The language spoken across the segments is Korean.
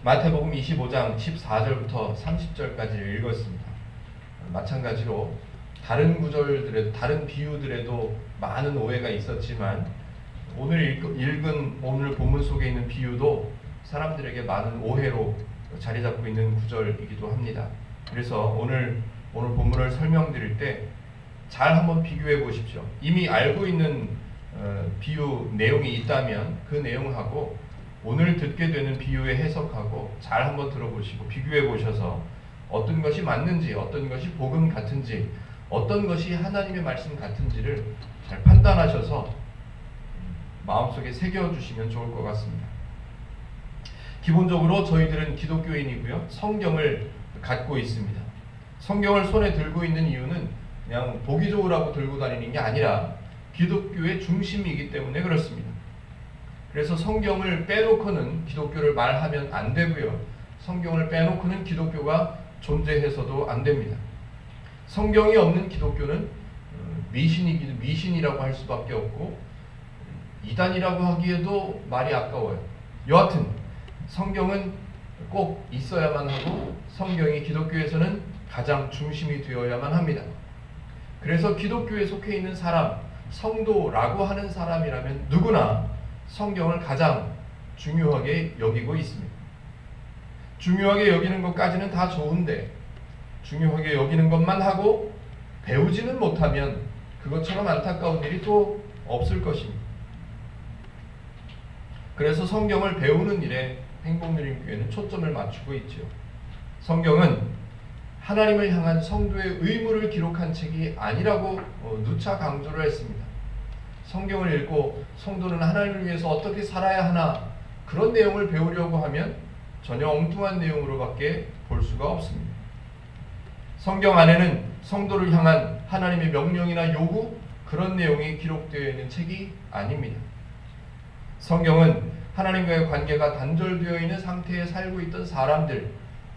마태복음 25장 14절부터 30절까지를 읽었습니다. 마찬가지로 다른 구절들에도, 다른 비유들에도 많은 오해가 있었지만 오늘 오늘 본문 속에 있는 비유도 사람들에게 많은 오해로 자리 잡고 있는 구절이기도 합니다. 그래서 오늘 본문을 설명드릴 때 잘 한번 비교해 보십시오. 이미 알고 있는 비유 내용이 있다면 그 내용하고 오늘 듣게 되는 비유의 해석하고 잘 한번 들어보시고 비교해 보셔서 어떤 것이 맞는지, 어떤 것이 복음 같은지, 어떤 것이 하나님의 말씀 같은지를 잘 판단하셔서 마음속에 새겨주시면 좋을 것 같습니다. 기본적으로 저희들은 기독교인이고요. 성경을 갖고 있습니다. 성경을 손에 들고 있는 이유는 그냥 보기 좋으라고 들고 다니는 게 아니라 기독교의 중심이기 때문에 그렇습니다. 그래서 성경을 빼놓고는 기독교를 말하면 안 되고요. 성경을 빼놓고는 기독교가 존재해서도 안 됩니다. 성경이 없는 기독교는 미신이라고 할 수밖에 없고 이단이라고 하기에도 말이 아까워요. 여하튼 성경은 꼭 있어야만 하고 성경이 기독교에서는 가장 중심이 되어야만 합니다. 그래서 기독교에 속해 있는 사람, 성도라고 하는 사람이라면 누구나 성경을 가장 중요하게 여기고 있습니다. 중요하게 여기는 것까지는 다 좋은데 중요하게 여기는 것만 하고 배우지는 못하면 그것처럼 안타까운 일이 또 없을 것입니다. 그래서 성경을 배우는 일에 행복누림교회는 초점을 맞추고 있죠. 성경은 하나님을 향한 성도의 의무를 기록한 책이 아니라고 누차 강조를 했습니다. 성경을 읽고 성도는 하나님을 위해서 어떻게 살아야 하나 그런 내용을 배우려고 하면 전혀 엉뚱한 내용으로밖에 볼 수가 없습니다. 성경 안에는 성도를 향한 하나님의 명령이나 요구 그런 내용이 기록되어 있는 책이 아닙니다. 성경은 하나님과의 관계가 단절되어 있는 상태에 살고 있던 사람들,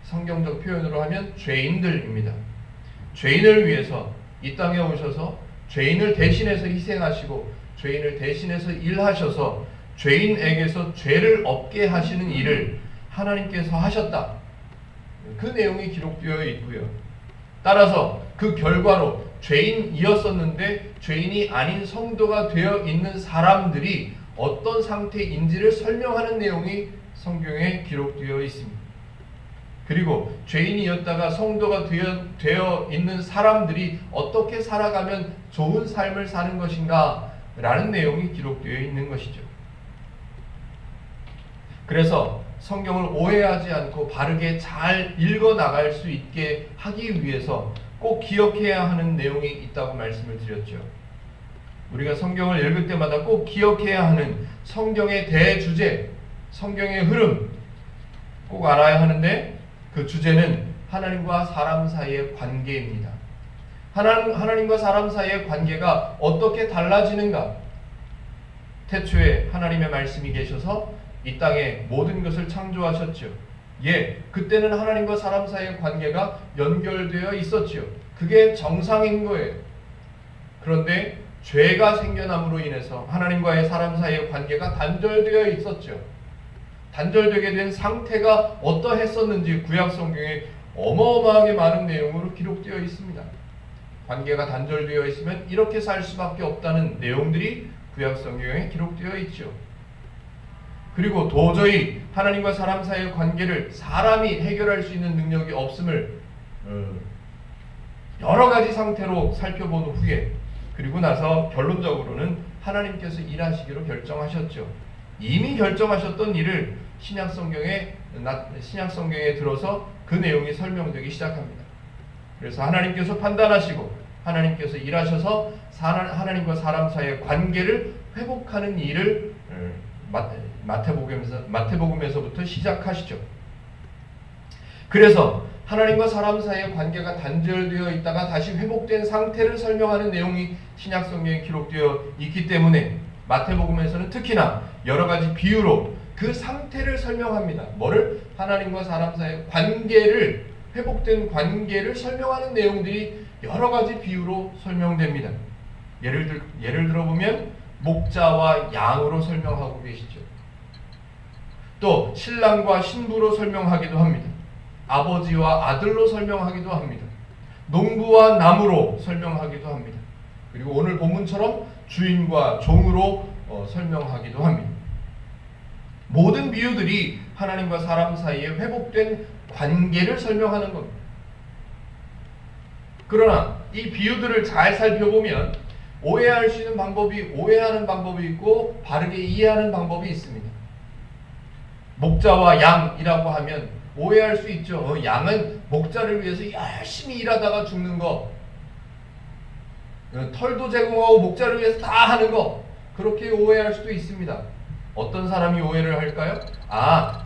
성경적 표현으로 하면 죄인들입니다. 죄인을 위해서 이 땅에 오셔서 죄인을 대신해서 희생하시고 죄인을 대신해서 일하셔서 죄인에게서 죄를 없게 하시는 일을 하나님께서 하셨다. 그 내용이 기록되어 있고요. 따라서 그 결과로 죄인이었었는데 죄인이 아닌 성도가 되어 있는 사람들이 어떤 상태인지를 설명하는 내용이 성경에 기록되어 있습니다. 그리고 죄인이었다가 성도가 되어 있는 사람들이 어떻게 살아가면 좋은 삶을 사는 것인가 라는 내용이 기록되어 있는 것이죠. 그래서 성경을 오해하지 않고 바르게 잘 읽어나갈 수 있게 하기 위해서 꼭 기억해야 하는 내용이 있다고 말씀을 드렸죠. 우리가 성경을 읽을 때마다 꼭 기억해야 하는 성경의 대주제, 성경의 흐름 꼭 알아야 하는데 그 주제는 하나님과 사람 사이의 관계입니다. 하나님과 사람 사이의 관계가 어떻게 달라지는가? 태초에 하나님의 말씀이 계셔서 이 땅에 모든 것을 창조하셨죠. 그때는 하나님과 사람 사이의 관계가 연결되어 있었죠. 그게 정상인 거예요. 그런데 죄가 생겨남으로 인해서 하나님과의 사람 사이의 관계가 단절되어 있었죠. 단절되게 된 상태가 어떠했었는지 구약 성경에 어마어마하게 많은 내용으로 기록되어 있습니다. 관계가 단절되어 있으면 이렇게 살 수밖에 없다는 내용들이 구약 성경에 기록되어 있죠. 그리고 도저히 하나님과 사람 사이의 관계를 사람이 해결할 수 있는 능력이 없음을 여러 가지 상태로 살펴본 후에 그리고 나서 결론적으로는 하나님께서 일하시기로 결정하셨죠. 이미 결정하셨던 일을 신약 성경에 들어서 그 내용이 설명되기 시작합니다. 그래서 하나님께서 판단하시고 하나님께서 일하셔서 하나님과 사람 사이의 관계를 회복하는 일을 마태복음에서부터 시작하시죠. 그래서 하나님과 사람 사이의 관계가 단절되어 있다가 다시 회복된 상태를 설명하는 내용이 신약 성경에 기록되어 있기 때문에 마태복음에서는 특히나 여러 가지 비유로 그 상태를 설명합니다. 뭐를? 하나님과 사람 사이의 관계를, 회복된 관계를 설명하는 내용들이 여러 가지 비유로 설명됩니다. 예를 들어보면 목자와 양으로 설명하고 계시죠. 또 신랑과 신부로 설명하기도 합니다. 아버지와 아들로 설명하기도 합니다. 농부와 나무로 설명하기도 합니다. 그리고 오늘 본문처럼 주인과 종으로 설명하기도 합니다. 모든 비유들이 하나님과 사람 사이에 회복된 관계를 설명하는 겁니다. 그러나 이 비유들을 잘 살펴보면 오해할 수 있는 방법이, 오해하는 방법이 있고 바르게 이해하는 방법이 있습니다. 목자와 양이라고 하면 오해할 수 있죠. 양은 목자를 위해서 열심히 일하다가 죽는 거, 털도 제공하고 목자를 위해서 다 하는 거, 그렇게 오해할 수도 있습니다. 어떤 사람이 오해를 할까요?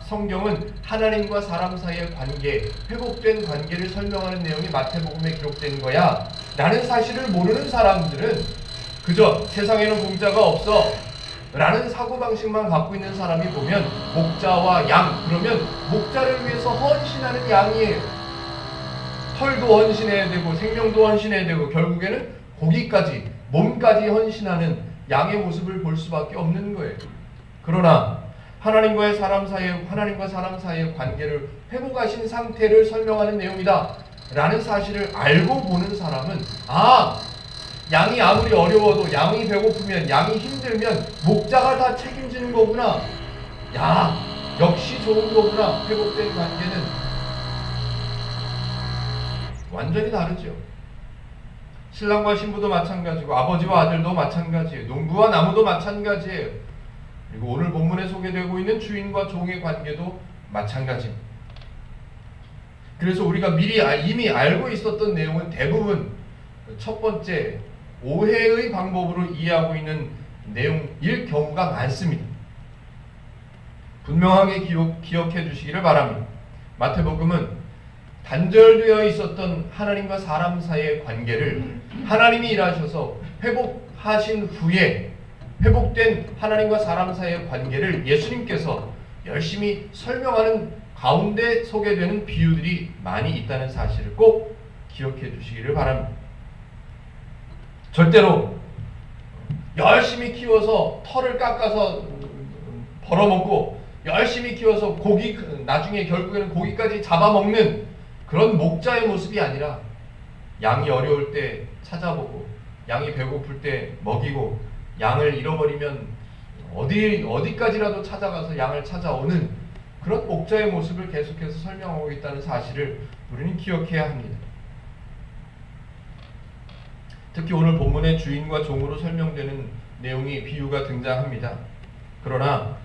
성경은 하나님과 사람 사이의 관계, 회복된 관계를 설명하는 내용이 마태복음에 기록된 거야 라는 사실을 모르는 사람들은 그저 세상에는 공짜가 없어 라는 사고방식만 갖고 있는 사람이 보면 목자와 양, 그러면 목자를 위해서 헌신하는 양이에요. 털도 헌신해야 되고 생명도 헌신해야 되고 결국에는 고기까지, 몸까지 헌신하는 양의 모습을 볼 수밖에 없는 거예요. 그러나 하나님과 사람 사이의 관계를 회복하신 상태를 설명하는 내용이다 라는 사실을 알고 보는 사람은 양이 아무리 어려워도, 양이 배고프면, 양이 힘들면 목자가 다 책임지는 거구나. 역시 좋은 거구나. 회복된 관계는 완전히 다르죠. 신랑과 신부도 마찬가지고 아버지와 아들도 마찬가지예요. 농부와 나무도 마찬가지예요. 그리고 오늘 본문에 소개되고 있는 주인과 종의 관계도 마찬가지입니다. 그래서 우리가 이미 알고 있었던 내용은 대부분 첫 번째 오해의 방법으로 이해하고 있는 내용일 경우가 많습니다. 분명하게 기억해 주시기를 바랍니다. 마태복음은 단절되어 있었던 하나님과 사람 사이의 관계를 하나님이 일하셔서 회복하신 후에 회복된 하나님과 사람 사이의 관계를 예수님께서 열심히 설명하는 가운데 소개되는 비유들이 많이 있다는 사실을 꼭 기억해 주시기를 바랍니다. 절대로 열심히 키워서 털을 깎아서 벌어먹고 열심히 키워서 나중에 결국에는 고기까지 잡아먹는 그런 목자의 모습이 아니라 양이 어려울 때 찾아보고 양이 배고플 때 먹이고 양을 잃어버리면 어디까지라도 찾아가서 양을 찾아오는 그런 목자의 모습을 계속해서 설명하고 있다는 사실을 우리는 기억해야 합니다. 특히 오늘 본문의 주인과 종으로 설명되는 내용이 비유가 등장합니다. 그러나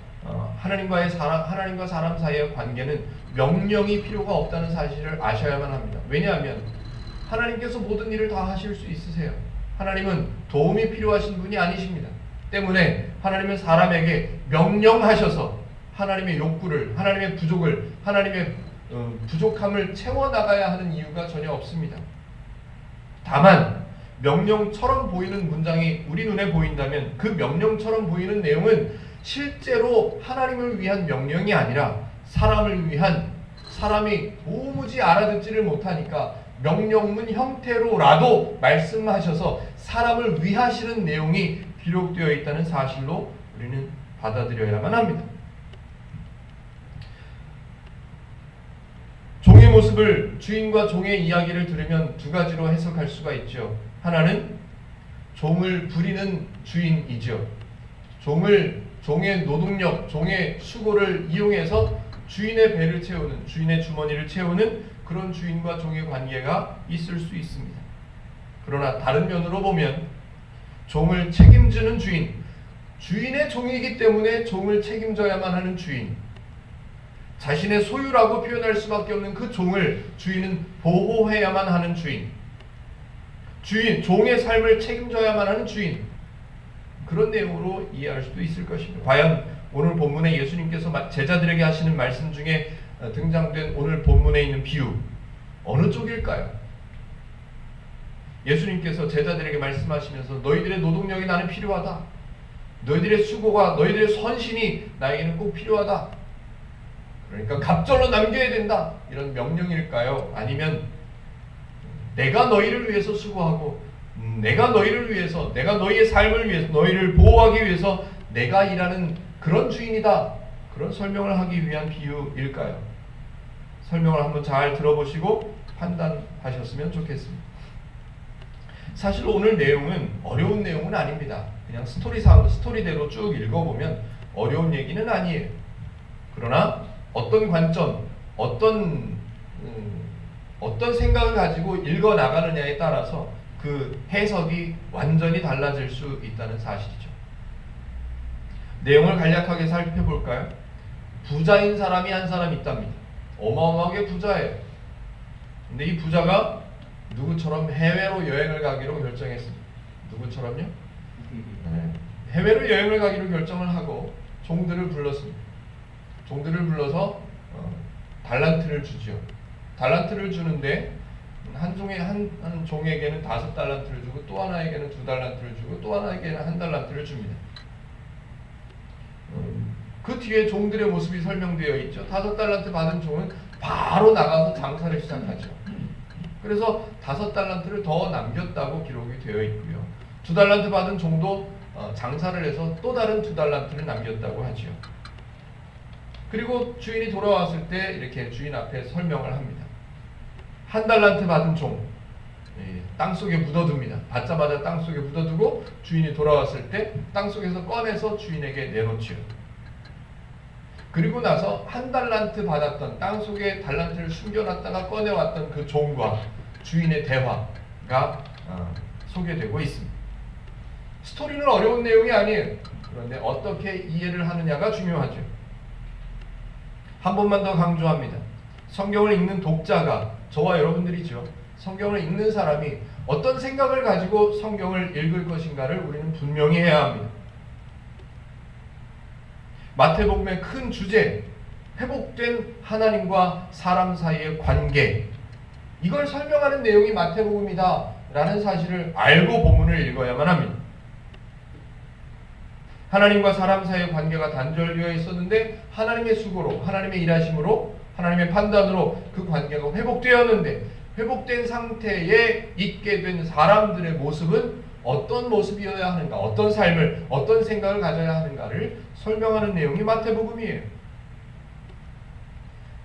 하나님과 사람 사이의 관계는 명령이 필요가 없다는 사실을 아셔야만 합니다. 왜냐하면 하나님께서 모든 일을 다 하실 수 있으세요. 하나님은 도움이 필요하신 분이 아니십니다. 때문에 하나님은 사람에게 명령하셔서 하나님의 욕구를, 하나님의 부족을, 하나님의 부족함을 채워나가야 하는 이유가 전혀 없습니다. 다만 명령처럼 보이는 문장이 우리 눈에 보인다면 그 명령처럼 보이는 내용은 실제로 하나님을 위한 명령이 아니라 사람을 위한, 사람이 도무지 알아듣지를 못하니까 명령문 형태로라도 말씀하셔서 사람을 위하시는 내용이 기록되어 있다는 사실로 우리는 받아들여야만 합니다. 종의 모습을, 주인과 종의 이야기를 들으면 두 가지로 해석할 수가 있죠. 하나는 종을 부리는 주인이죠. 종의 노동력, 종의 수고를 이용해서 주인의 배를 채우는, 주인의 주머니를 채우는 그런 주인과 종의 관계가 있을 수 있습니다. 그러나 다른 면으로 보면 종을 책임지는 주인, 주인의 종이기 때문에 종을 책임져야만 하는 주인, 자신의 소유라고 표현할 수밖에 없는 그 종을 주인은 보호해야만 하는 주인, 종의 삶을 책임져야만 하는 주인, 그런 내용으로 이해할 수도 있을 것입니다. 과연 오늘 본문에 예수님께서 제자들에게 하시는 말씀 중에 등장된 오늘 본문에 있는 비유 어느 쪽일까요? 예수님께서 제자들에게 말씀하시면서 너희들의 노동력이 나는 필요하다, 너희들의 수고가, 너희들의 헌신이 나에게는 꼭 필요하다, 그러니까 갑절로 남겨야 된다, 이런 명령일까요? 아니면 내가 너희를 위해서 수고하고 내가 너희를 위해서, 내가 너희의 삶을 위해서, 너희를 보호하기 위해서 내가 일하는 그런 주인이다, 그런 설명을 하기 위한 비유일까요? 설명을 한번 잘 들어보시고 판단하셨으면 좋겠습니다. 사실 오늘 내용은 어려운 내용은 아닙니다. 그냥 스토리대로 쭉 읽어보면 어려운 얘기는 아니에요. 그러나 어떤 관점, 어떤 생각을 가지고 읽어 나가느냐에 따라서 그 해석이 완전히 달라질 수 있다는 사실이죠. 내용을 간략하게 살펴볼까요? 부자인 사람이 한 사람 있답니다. 어마어마하게 부자예요. 근데 이 부자가 누구처럼 해외로 여행을 가기로 결정했습니다. 누구처럼요? 네. 해외로 여행을 가기로 결정을 하고 종들을 불렀습니다. 종들을 불러서 달란트를 주죠. 달란트를 주는데 한 종에게는 5달란트를 주고 또 하나에게는 2달란트를 주고 또 하나에게는 1달란트를 줍니다. 그 뒤에 종들의 모습이 설명되어 있죠. 5달란트 받은 종은 바로 나가서 장사를 시작하죠. 그래서 5달란트를 더 남겼다고 기록이 되어 있고요. 2달란트 받은 종도 장사를 해서 또 다른 2달란트를 남겼다고 하죠. 그리고 주인이 돌아왔을 때 이렇게 주인 앞에 설명을 합니다. 1달란트 받은 종, 땅속에 묻어둡니다. 받자마자 땅속에 묻어두고 주인이 돌아왔을 때 땅속에서 꺼내서 주인에게 내놓지요. 그리고 나서 1달란트 받았던 땅속에 달란트를 숨겨놨다가 꺼내왔던 그 종과 주인의 대화가 소개되고 있습니다. 스토리는 어려운 내용이 아니에요. 그런데 어떻게 이해를 하느냐가 중요하죠. 한 번만 더 강조합니다. 성경을 읽는 독자가 저와 여러분들이죠. 성경을 읽는 사람이 어떤 생각을 가지고 성경을 읽을 것인가를 우리는 분명히 해야 합니다. 마태복음의 큰 주제, 회복된 하나님과 사람 사이의 관계, 이걸 설명하는 내용이 마태복음이다 라는 사실을 알고 본문을 읽어야만 합니다. 하나님과 사람 사이의 관계가 단절되어 있었는데 하나님의 수고로, 하나님의 일하심으로, 하나님의 판단으로 그 관계가 회복되었는데 회복된 상태에 있게 된 사람들의 모습은 어떤 모습이어야 하는가, 어떤 삶을, 어떤 생각을 가져야 하는가를 설명하는 내용이 마태복음이에요.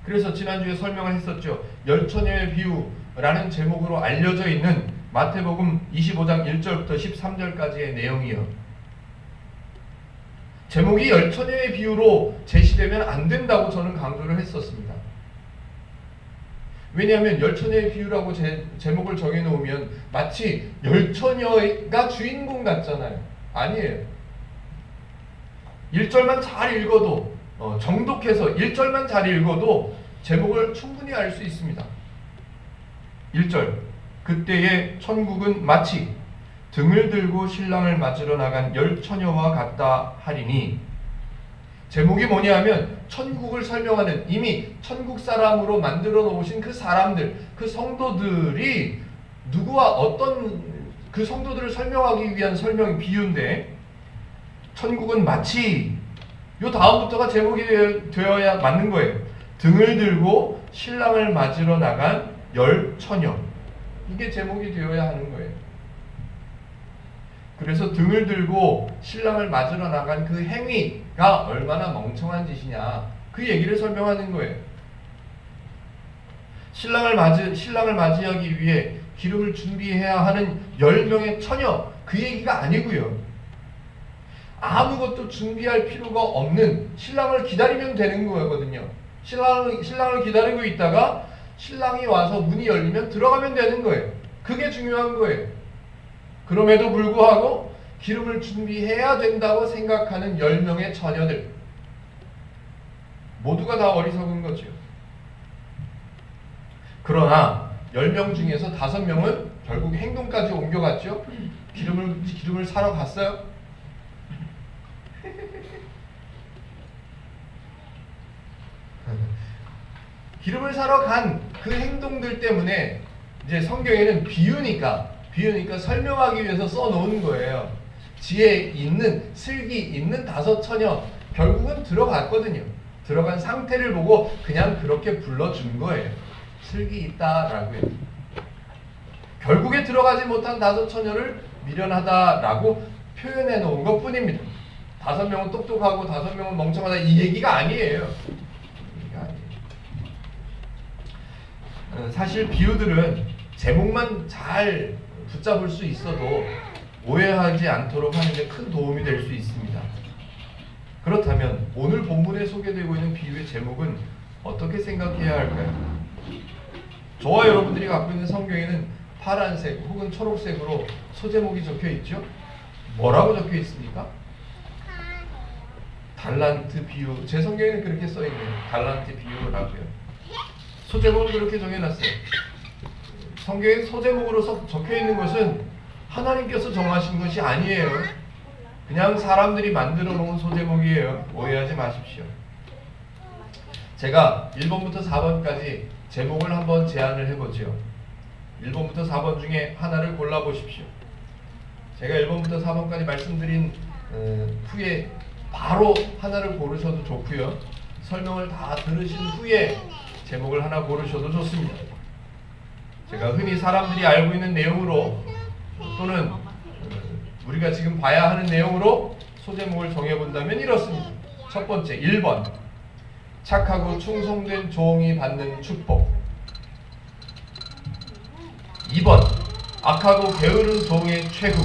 그래서 지난주에 설명을 했었죠. 열처녀의 비유라는 제목으로 알려져 있는 마태복음 25장 1절부터 13절까지의 내용이요. 제목이 열처녀의 비유로 제시되면 안 된다고 저는 강조를 했었습니다. 왜냐하면 열처녀의 비유라고 제목을 정해놓으면 마치 열처녀가 주인공 같잖아요. 아니에요. 1절만 잘 읽어도 정독해서 1절만 잘 읽어도 제목을 충분히 알 수 있습니다. 1절 그때의 천국은 마치 등을 들고 신랑을 맞으러 나간 열처녀와 같다 하리니 제목이 뭐냐면 천국을 설명하는 이미 천국 사람으로 만들어 놓으신 그 사람들, 그 성도들이 누구와 어떤 그 성도들을 설명하기 위한 설명 비유인데 천국은 마치 요 다음부터가 제목이 되어야 맞는 거예요. 등을 들고 신랑을 맞으러 나간 열처녀, 이게 제목이 되어야 하는 거예요. 그래서 등을 들고 신랑을 맞으러 나간 그 행위가 얼마나 멍청한 짓이냐, 그 얘기를 설명하는 거예요. 신랑을 맞이하기 위해 기름을 준비해야 하는 10명의 처녀, 그 얘기가 아니고요. 아무것도 준비할 필요가 없는 신랑을 기다리면 되는 거거든요. 신랑을 기다리고 있다가 신랑이 와서 문이 열리면 들어가면 되는 거예요. 그게 중요한 거예요. 그럼에도 불구하고 기름을 준비해야 된다고 생각하는 10명의 처녀들, 모두가 다 어리석은 거죠. 그러나 10명 중에서 5명은 결국 행동까지 옮겨갔죠. 기름을 사러 갔어요. 기름을 사러 간 그 행동들 때문에 이제 성경에는 비유니까 설명하기 위해서 써놓은 거예요. 지혜 있는, 슬기 있는 5 처녀, 결국은 들어갔거든요. 들어간 상태를 보고 그냥 그렇게 불러준 거예요. 슬기 있다라고 해요. 결국에 들어가지 못한 5 처녀를 미련하다라고 표현해 놓은 것 뿐입니다. 5명은 똑똑하고 5명은 멍청하다 이 얘기가 아니에요. 사실 비유들은 제목만 잘 붙잡을 수 있어도 오해하지 않도록 하는 데 큰 도움이 될 수 있습니다. 그렇다면 오늘 본문에 소개되고 있는 비유의 제목은 어떻게 생각해야 할까요? 저와 여러분들이 갖고 있는 성경에는 파란색 혹은 초록색으로 소제목이 적혀 있죠? 뭐라고 적혀 있습니까? 달란트 비유. 제 성경에는 그렇게 써 있네요. 달란트 비유라고요. 소제목을 그렇게 정해놨어요. 성경에 소제목으로 적혀 있는 것은 하나님께서 정하신 것이 아니에요. 그냥 사람들이 만들어 놓은 소제목이에요. 오해하지 마십시오. 제가 1번부터 4번까지 제목을 한번 제안을 해보죠. 1번부터 4번 중에 하나를 골라보십시오. 제가 1번부터 4번까지 말씀드린 후에 바로 하나를 고르셔도 좋고요. 설명을 다 들으신 후에 제목을 하나 고르셔도 좋습니다. 제가 흔히 사람들이 알고 있는 내용으로 또는 우리가 지금 봐야 하는 내용으로 소제목을 정해본다면 이렇습니다. 첫 번째 1번 착하고 충성된 종이 받는 축복. 2번 악하고 게으른 종의 최후.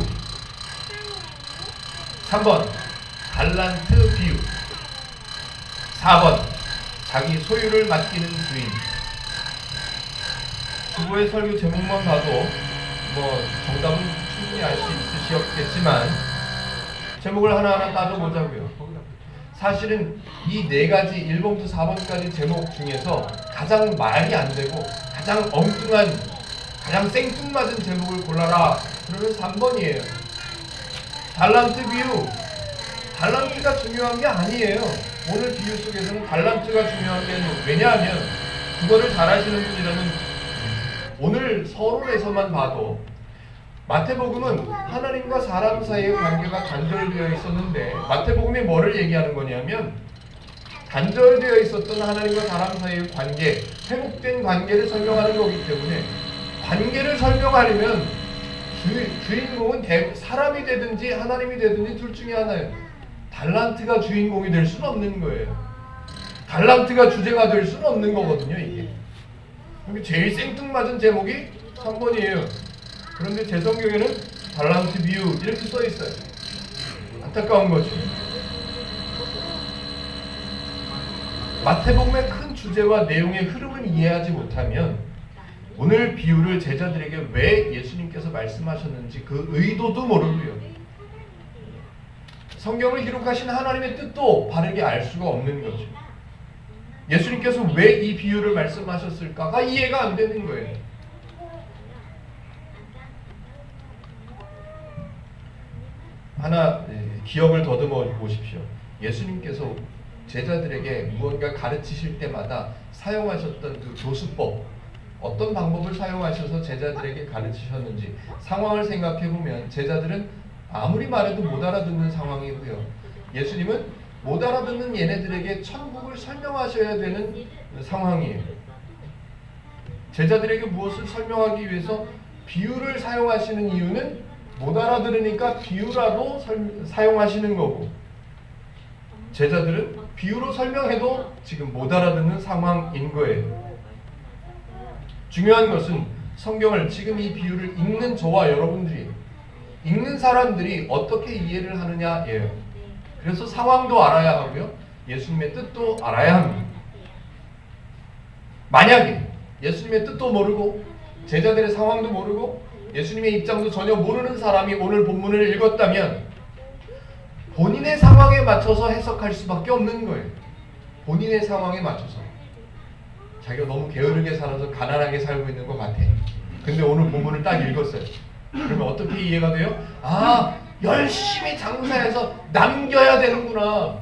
3번 달란트 비유. 4번 자기 소유를 맡기는 주인. 주보의 설교 제목만 봐도 정답은 충분히 알 수 있으시겠지만 제목을 하나하나 따져보자고요. 사실은 이 4가지 1번부터 4번까지 제목 중에서 가장 말이 안 되고 가장 엉뚱한 가장 생뚱맞은 제목을 골라라 그러면 3번이에요. 달란트 비유. 달란트가 중요한 게 아니에요. 오늘 비유 속에서는 달란트가 중요한 게 아니에요. 왜냐하면 그거를 잘 아시는 분이라면 오늘 서론에서만 봐도 마태복음은 하나님과 사람 사이의 관계가 단절되어 있었는데 마태복음이 뭐를 얘기하는 거냐면 단절되어 있었던 하나님과 사람 사이의 관계, 회복된 관계를 설명하는 거기 때문에 관계를 설명하려면 주인공은 사람이 되든지 하나님이 되든지 둘 중에 하나예요. 달란트가 주인공이 될 수는 없는 거예요. 달란트가 주제가 될 수는 없는 거거든요, 이게. 제일 생뚱맞은 제목이 3번이에요. 그런데 제 성경에는 달란트 비유 이렇게 써 있어요. 안타까운 거죠. 마태복음의 큰 주제와 내용의 흐름을 이해하지 못하면 오늘 비유를 제자들에게 왜 예수님께서 말씀하셨는지 그 의도도 모르고요. 성경을 기록하신 하나님의 뜻도 바르게 알 수가 없는 거죠. 예수님께서 왜 이 비유를 말씀하셨을까가 이해가 안 되는 거예요. 하나 기억을 더듬어 보십시오. 예수님께서 제자들에게 무언가 가르치실 때마다 사용하셨던 그 교수법, 어떤 방법을 사용하셔서 제자들에게 가르치셨는지 상황을 생각해 보면 제자들은 아무리 말해도 못 알아듣는 상황이고요. 예수님은 못 알아듣는 얘네들에게 천국을 설명하셔야 되는 상황이에요. 제자들에게 무엇을 설명하기 위해서 비유를 사용하시는 이유는 못 알아들으니까 비유라도 사용하시는 거고 제자들은 비유로 설명해도 지금 못 알아듣는 상황인 거예요. 중요한 것은 성경을 지금 이 비유를 읽는 저와 여러분들이 읽는 사람들이 어떻게 이해를 하느냐예요. 그래서 상황도 알아야 하고요. 예수님의 뜻도 알아야 합니다. 만약에 예수님의 뜻도 모르고 제자들의 상황도 모르고 예수님의 입장도 전혀 모르는 사람이 오늘 본문을 읽었다면 본인의 상황에 맞춰서 해석할 수밖에 없는 거예요. 본인의 상황에 맞춰서. 자기가 너무 게으르게 살아서 가난하게 살고 있는 것 같아. 근데 오늘 본문을 딱 읽었어요. 그러면 어떻게 이해가 돼요? 아, 열심히 장사해서 남겨야 되는구나.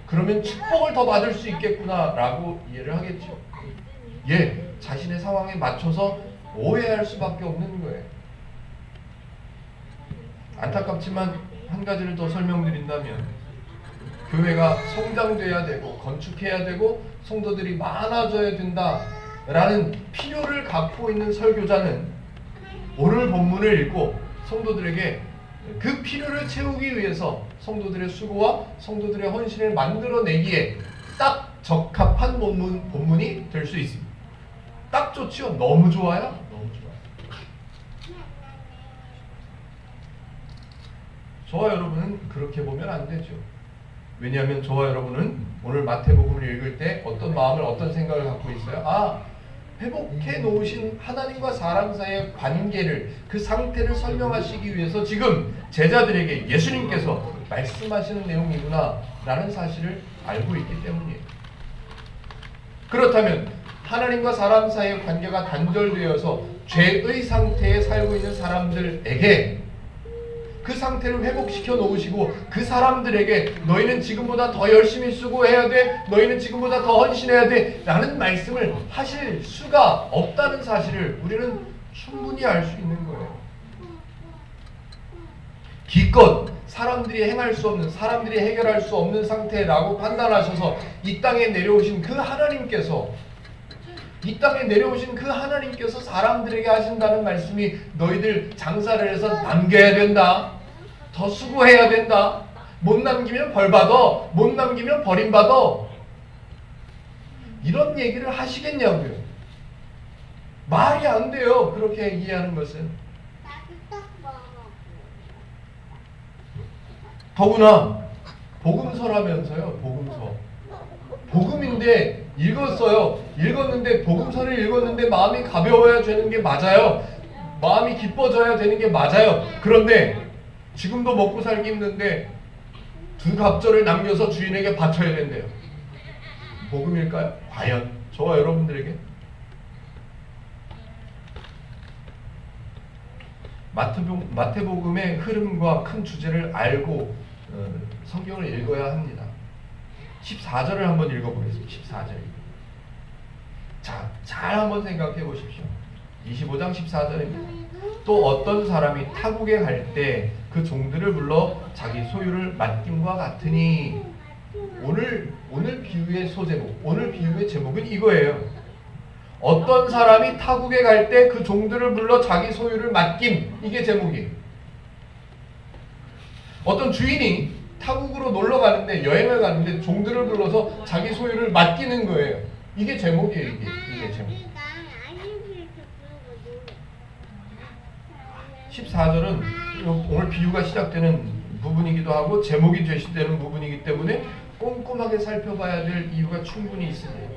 그러면 축복을 더 받을 수 있겠구나 라고 이해를 하겠죠. 자신의 상황에 맞춰서 오해할 수밖에 없는 거예요. 안타깝지만 한 가지를 더 설명드린다면 교회가 성장돼야 되고 건축해야 되고 성도들이 많아져야 된다라는 필요를 갖고 있는 설교자는 오늘 본문을 읽고 성도들에게 그 필요를 채우기 위해서 성도들의 수고와 성도들의 헌신을 만들어내기에 딱 적합한 본문이 될 수 있습니다. 딱 좋지요? 너무 좋아요? 너무 좋아요. 저와 여러분은 그렇게 보면 안 되죠. 왜냐하면 저와 여러분은 오늘 마태복음을 읽을 때 어떤 마음을, 어떤 생각을 갖고 있어요? 회복해 놓으신 하나님과 사람 사이의 관계를, 그 상태를 설명하시기 위해서 지금 제자들에게 예수님께서 말씀하시는 내용이구나 라는 사실을 알고 있기 때문이에요. 그렇다면 하나님과 사람 사이의 관계가 단절되어서 죄의 상태에 살고 있는 사람들에게 그 상태를 회복시켜 놓으시고 그 사람들에게 너희는 지금보다 더 열심히 수고해야 돼, 너희는 지금보다 더 헌신해야 돼 라는 말씀을 하실 수가 없다는 사실을 우리는 충분히 알 수 있는 거예요. 기껏 사람들이 행할 수 없는, 사람들이 해결할 수 없는 상태라고 판단하셔서 이 땅에 내려오신 그 하나님께서, 이 땅에 내려오신 그 하나님께서 사람들에게 하신다는 말씀이 너희들 장사를 해서 남겨야 된다, 더 수고해야 된다, 못 남기면 벌받아, 못 남기면 버림받아, 이런 얘기를 하시겠냐고요. 말이 안 돼요. 그렇게 얘기하는 것은. 더구나 복음서라면서요. 복음서. 복음인데 읽었어요. 읽었는데, 복음서를 읽었는데 마음이 가벼워야 되는 게 맞아요. 마음이 기뻐져야 되는 게 맞아요. 그런데 지금도 먹고 살기 힘든데 2갑절을 남겨서 주인에게 바쳐야 된대요. 복음일까요? 과연 저와 여러분들에게? 마태복음의 흐름과 큰 주제를 알고 성경을 읽어야 합니다. 14절을 한번 읽어보겠습니다. 14절. 자, 잘 한번 생각해 보십시오. 25장 14절입니다. 또 어떤 사람이 타국에 갈 때 그 종들을 불러 자기 소유를 맡김과 같으니, 오늘 비유의 소제목, 오늘 비유의 제목은 이거예요. 어떤 사람이 타국에 갈 때 그 종들을 불러 자기 소유를 맡김, 이게 제목이에요. 어떤 주인이 타국으로 놀러 가는데, 여행을 가는데 종들을 불러서 자기 소유를 맡기는 거예요. 이게 제목이에요. 이게 제목. 14절은 오늘 비유가 시작되는 부분이기도 하고 제목이 제시되는 부분이기 때문에 꼼꼼하게 살펴봐야 될 이유가 충분히 있습니다.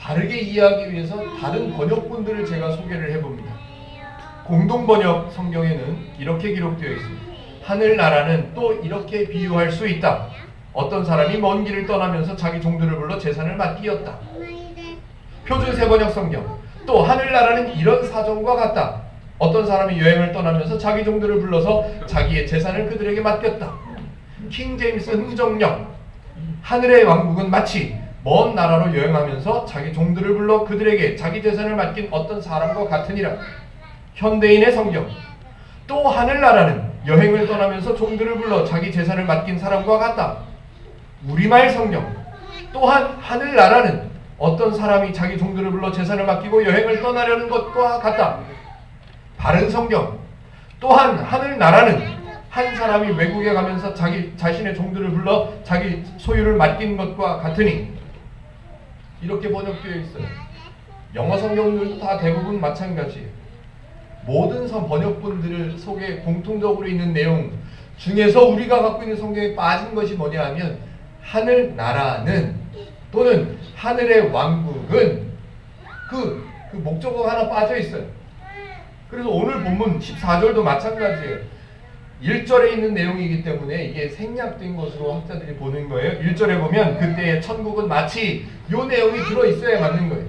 다르게 이해하기 위해서 다른 번역본들을 제가 소개를 해봅니다. 공동번역 성경에는 이렇게 기록되어 있습니다. 하늘나라는 또 이렇게 비유할 수 있다. 어떤 사람이 먼 길을 떠나면서 자기 종들을 불러 재산을 맡기었다. 표준 세번역 성경, 또 하늘나라는 이런 사정과 같다. 어떤 사람이 여행을 떠나면서 자기 종들을 불러서 자기의 재산을 그들에게 맡겼다. 킹 제임스 흥정역, 하늘의 왕국은 마치 먼 나라로 여행하면서 자기 종들을 불러 그들에게 자기 재산을 맡긴 어떤 사람과 같으니라. 현대인의 성경, 또 하늘나라는 여행을 떠나면서 종들을 불러 자기 재산을 맡긴 사람과 같다. 우리말 성경, 또한 하늘나라는 어떤 사람이 자기 종들을 불러 재산을 맡기고 여행을 떠나려는 것과 같다. 바른 성경, 또한 하늘나라는 한 사람이 외국에 가면서 자기 자신의 종들을 불러 자기 소유를 맡긴 것과 같으니, 이렇게 번역되어 있어요. 영어 성경들도 다 대부분 마찬가지예요. 모든 번역본들 속에 공통적으로 있는 내용 중에서 우리가 갖고 있는 성경에 빠진 것이 뭐냐 하면, 하늘나라는 또는 하늘의 왕국은 그 목적어가 하나 빠져 있어요. 그래서 오늘 본문 14절도 마찬가지예요. 1절에 있는 내용이기 때문에 이게 생략된 것으로 학자들이 보는 거예요. 1절에 보면 그때의 천국은 마치, 요 내용이 들어있어야 맞는 거예요.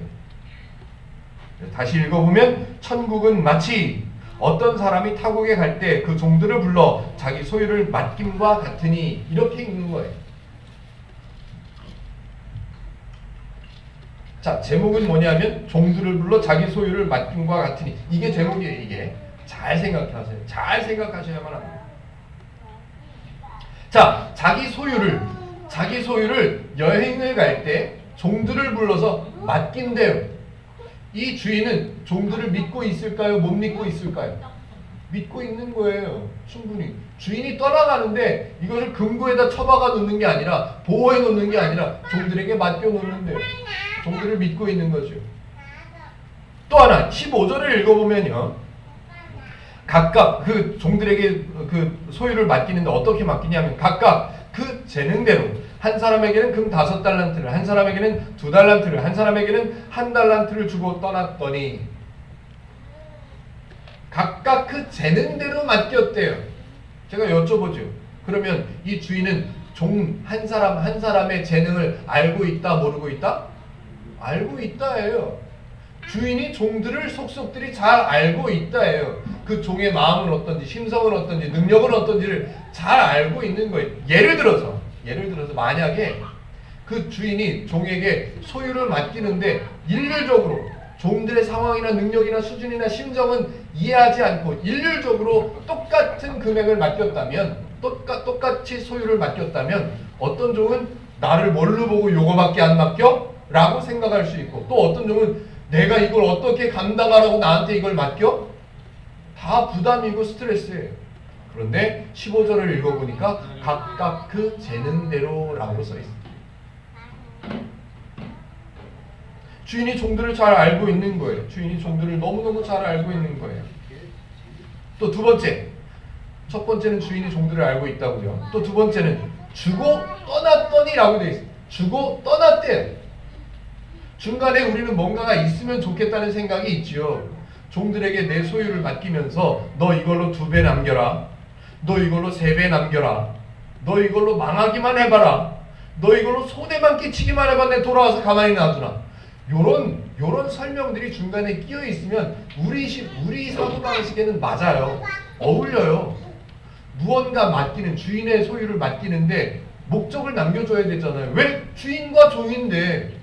다시 읽어보면 천국은 마치 어떤 사람이 타국에 갈 때 그 종들을 불러 자기 소유를 맡김과 같으니, 이렇게 읽는 거예요. 자, 제목은 뭐냐면 종들을 불러 자기 소유를 맡김과 같으니, 이게 제목이에요. 이게 잘 생각하세요. 잘 생각하셔야만 합니다. 자, 자기 소유를 여행을 갈 때 종들을 불러서 맡긴대요. 이 주인은 종들을 믿고 있을까요? 못 믿고 있을까요? 믿고 있는 거예요. 충분히. 주인이 떠나가는데 이것을 금고에다 처박아 놓는 게 아니라 보호해 놓는 게 아니라 종들에게 맡겨 놓는데 종들을 믿고 있는 거죠. 또 하나 15절을 읽어보면요. 각각 그 종들에게 그 소유를 맡기는데 어떻게 맡기냐면 각각 그 재능대로 한 사람에게는 금 5달란트를, 한 사람에게는 2달란트를, 한 사람에게는 1달란트를 주고 떠났더니 각각 그 재능대로 맡겼대요. 제가 여쭤보죠. 그러면 이 주인은 종 한 사람 한 사람의 재능을 알고 있다, 모르고 있다? 알고 있다예요. 주인이 종들을 속속들이 잘 알고 있다예요. 그 종의 마음은 어떤지, 심성은 어떤지, 능력은 어떤지를 잘 알고 있는 거예요. 예를 들어서 만약에 그 주인이 종에게 소유를 맡기는데 일률적으로 종들의 상황이나 능력이나 수준이나 심정은 이해하지 않고 일률적으로 똑같은 금액을 맡겼다면, 똑같이 소유를 맡겼다면 어떤 종은 나를 뭘로 보고 요거밖에 안 맡겨? 라고 생각할 수 있고, 또 어떤 종은 내가 이걸 어떻게 감당하라고 나한테 이걸 맡겨? 다 부담이고 스트레스예요. 그런데 15절을 읽어보니까 각각 그 재능대로 라고 써있습니다. 주인이 종들을 잘 알고 있는 거예요. 주인이 종들을 너무너무 잘 알고 있는 거예요. 또 두 번째, 첫 번째는 주인이 종들을 알고 있다고요. 또 두 번째는 주고 떠났더니 라고 되어 있습니다. 주고 떠났대요. 중간에 우리는 뭔가가 있으면 좋겠다는 생각이 있지요. 종들에게 내 소유를 맡기면서 너 이걸로 2배 남겨라. 너 이걸로 3배 남겨라. 너 이걸로 망하기만 해봐라. 너 이걸로 손해만 끼치기만 해봐. 내 돌아와서 가만히 놔두나. 요런 설명들이 중간에 끼어 있으면 우리 사고방식에는 맞아요. 어울려요. 무언가 맡기는, 주인의 소유를 맡기는데 목적을 남겨줘야 되잖아요. 왜? 주인과 종인데.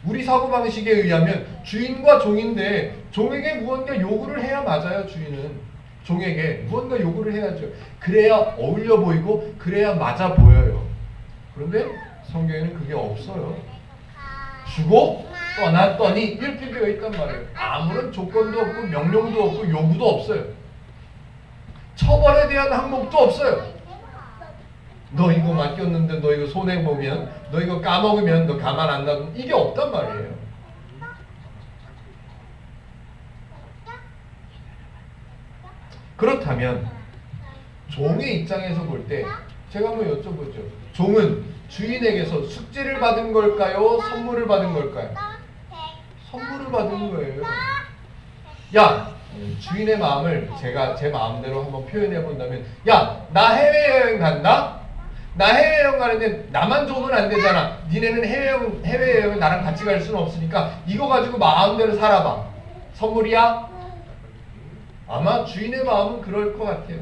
우리 사고방식에 의하면 주인과 종인데 종에게 무언가 요구를 해야 맞아요. 주인은 종에게 무언가 요구를 해야죠. 그래야 어울려 보이고 그래야 맞아 보여요. 그런데 성경에는 그게 없어요. 주고 떠났더니 이렇게 되어 있단 말이에요. 아무런 조건도 없고 명령도 없고 요구도 없어요. 처벌에 대한 항목도 없어요. 너 이거 맡겼는데 너 이거 손해보면, 너 이거 까먹으면 너 가만 안 놔두면 이게 없단 말이에요. 그렇다면 종의 입장에서 볼 때 제가 한번 여쭤보죠. 종은 주인에게서 숙제를 받은 걸까요? 선물을 받은 걸까요? 선물을 받은 거예요. 야, 주인의 마음을 제가 제 마음대로 한번 표현해 본다면, 야, 나 해외여행 간다? 나 해외여행 가는데 나만 좋으면 안 되잖아. 니네는 해외여행 나랑 같이 갈 수는 없으니까 이거 가지고 마음대로 살아봐. 선물이야? 아마 주인의 마음은 그럴 것 같아요.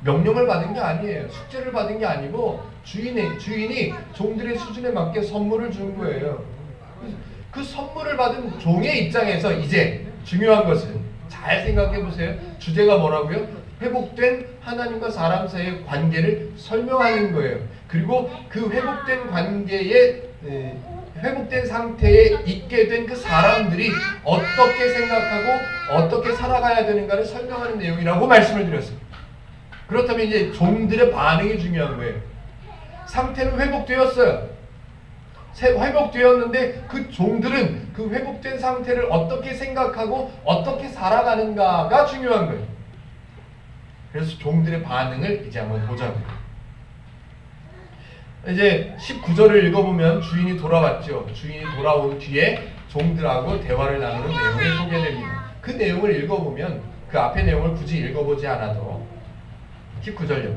명령을 받은 게 아니에요. 숙제를 받은 게 아니고 주인이 종들의 수준에 맞게 선물을 준 거예요. 그 선물을 받은 종의 입장에서 이제 중요한 것은 잘 생각해 보세요. 주제가 뭐라고요? 회복된 하나님과 사람 사이의 관계를 설명하는 거예요. 그리고 그 회복된 관계에 회복된 상태에 있게 된 그 사람들이 어떻게 생각하고 어떻게 살아가야 되는가를 설명하는 내용이라고 말씀을 드렸습니다. 그렇다면 이제 종들의 반응이 중요한 거예요. 상태는 회복되었어요. 회복되었는데 그 종들은 그 회복된 상태를 어떻게 생각하고 어떻게 살아가는가가 중요한 거예요. 그래서 종들의 반응을 이제 한번 보자고요. 이제 19절을 읽어보면 주인이 돌아왔죠. 주인이 돌아온 뒤에 종들하고 대화를 나누는 내용이 소개됩니다. 그 내용을 읽어보면 그 앞의 내용을 굳이 읽어보지 않아도 19절요.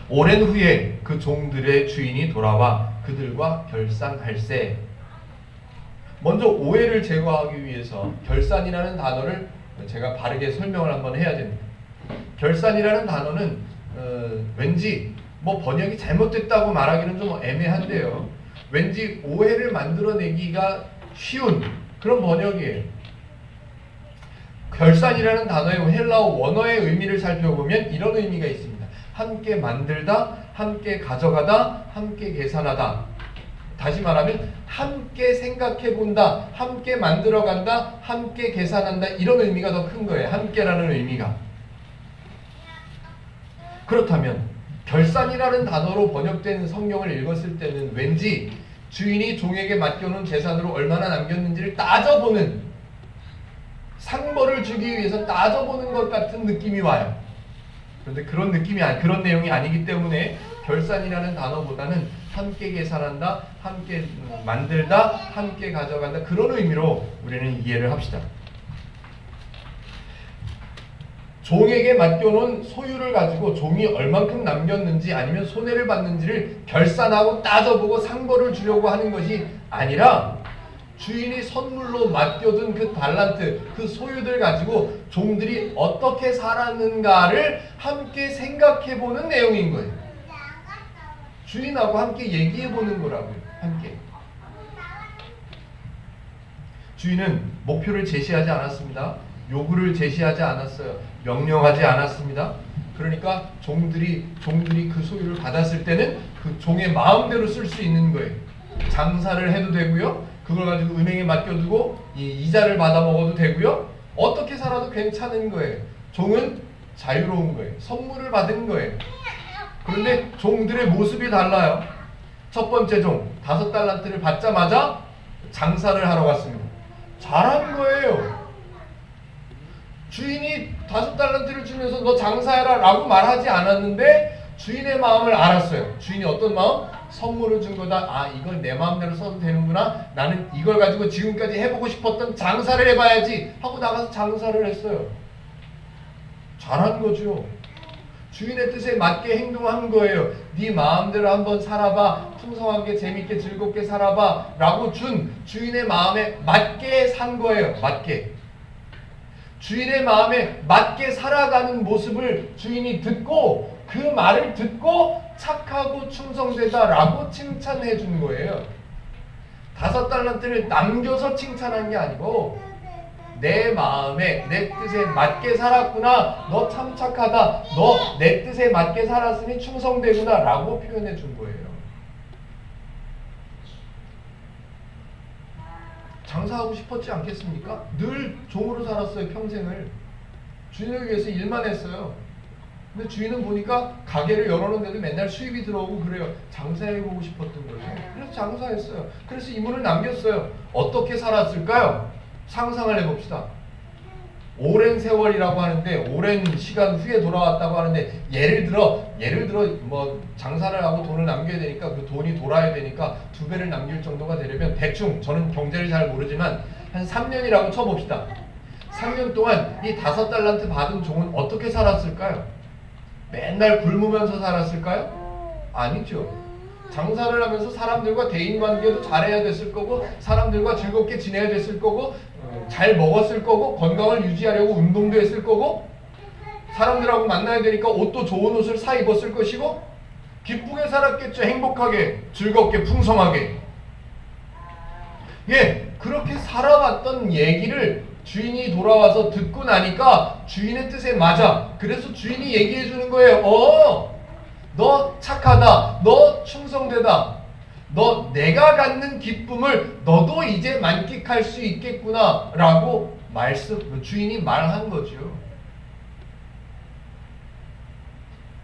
오랜 후에 그 종들의 주인이 돌아와 그들과 결산할세. 먼저 오해를 제거하기 위해서 결산이라는 단어를 제가 바르게 설명을 한번 해야 됩니다. 결산이라는 단어는 왠지 뭐 번역이 잘못됐다고 말하기는 좀 애매한데요. 왠지 오해를 만들어내기가 쉬운 그런 번역이에요. 결산이라는 단어의 헬라어 원어의 의미를 살펴보면 이런 의미가 있습니다. 함께 만들다, 함께 가져가다, 함께 계산하다. 다시 말하면 함께 생각해 본다, 함께 만들어 간다, 함께 계산한다, 이런 의미가 더 큰 거예요. 함께라는 의미가. 그렇다면 결산이라는 단어로 번역된 성경을 읽었을 때는 왠지 주인이 종에게 맡겨놓은 재산으로 얼마나 남겼는지를 따져보는, 상벌을 주기 위해서 따져보는 것 같은 느낌이 와요. 그런데 그런 내용이 아니기 때문에 결산이라는 단어보다는 함께 계산한다, 함께 만들다, 함께 가져간다, 그런 의미로 우리는 이해를 합시다. 종에게 맡겨놓은 소유를 가지고 종이 얼만큼 남겼는지 아니면 손해를 봤는지를 결산하고 따져보고 상벌을 주려고 하는 것이 아니라 주인이 선물로 맡겨둔 그 달란트, 그 소유들 가지고 종들이 어떻게 살았는가를 함께 생각해보는 내용인 거예요. 주인하고 함께 얘기해보는 거라고요. 함께. 주인은 목표를 제시하지 않았습니다. 요구를 제시하지 않았어요. 명령하지 않았습니다. 그러니까 종들이 그 소유를 받았을 때는 그 종의 마음대로 쓸 수 있는 거예요. 장사를 해도 되고요. 그걸 가지고 은행에 맡겨두고 이자를 받아 먹어도 되고요. 어떻게 살아도 괜찮은 거예요. 종은 자유로운 거예요. 선물을 받은 거예요. 그런데 종들의 모습이 달라요. 첫 번째 종 5달란트를 받자마자 장사를 하러 갔습니다. 잘한 거예요. 주인이 5달란트를 주면서 너 장사해라 라고 말하지 않았는데 주인의 마음을 알았어요. 주인이 어떤 마음? 선물을 준 거다. 아, 이걸 내 마음대로 써도 되는구나. 나는 이걸 가지고 지금까지 해보고 싶었던 장사를 해봐야지 하고 나가서 장사를 했어요. 잘한 거죠. 주인의 뜻에 맞게 행동한 거예요. 네 마음대로 한번 살아봐. 풍성하게 재밌게 즐겁게 살아봐 라고 준 주인의 마음에 맞게 산 거예요. 맞게. 주인의 마음에 맞게 살아가는 모습을 주인이 듣고 그 말을 듣고 착하고 충성되다 라고 칭찬해 준 거예요. 5달란트를 남겨서 칭찬한 게 아니고 내 마음에 내 뜻에 맞게 살았구나. 너 참 착하다. 너 내 뜻에 맞게 살았으니 충성되구나 라고 표현해 준 거예요. 장사하고 싶었지 않겠습니까? 늘 종으로 살았어요. 평생을. 주인을 위해서 일만 했어요. 근데 주인은 보니까 가게를 열어놓는데도 맨날 수입이 들어오고 그래요. 장사해보고 싶었던 거예요. 그래서 장사했어요. 그래서 이문을 남겼어요. 어떻게 살았을까요? 상상을 해봅시다. 오랜 세월이라고 하는데 오랜 시간 후에 돌아왔다고 하는데 예를 들어 뭐 장사를 하고 돈을 남겨야 되니까 그 돈이 돌아야 되니까 2배를 남길 정도가 되려면 대충 저는 경제를 잘 모르지만 한 3년이라고 쳐봅시다. 3년 동안 이 5달란트 받은 종은 어떻게 살았을까요? 맨날 굶으면서 살았을까요? 아니죠. 장사를 하면서 사람들과 대인관계도 잘해야 됐을 거고 사람들과 즐겁게 지내야 됐을 거고 잘 먹었을 거고 건강을 유지하려고 운동도 했을 거고 사람들하고 만나야 되니까 옷도 좋은 옷을 사 입었을 것이고 기쁘게 살았겠죠. 행복하게 즐겁게 풍성하게. 예, 그렇게 살아왔던 얘기를 주인이 돌아와서 듣고 나니까 주인의 뜻에 맞아. 그래서 주인이 얘기해 주는 거예요. 너 착하다. 너 충성되다. 너 내가 갖는 기쁨을 너도 이제 만끽할 수 있겠구나 라고 주인이 말한 거죠.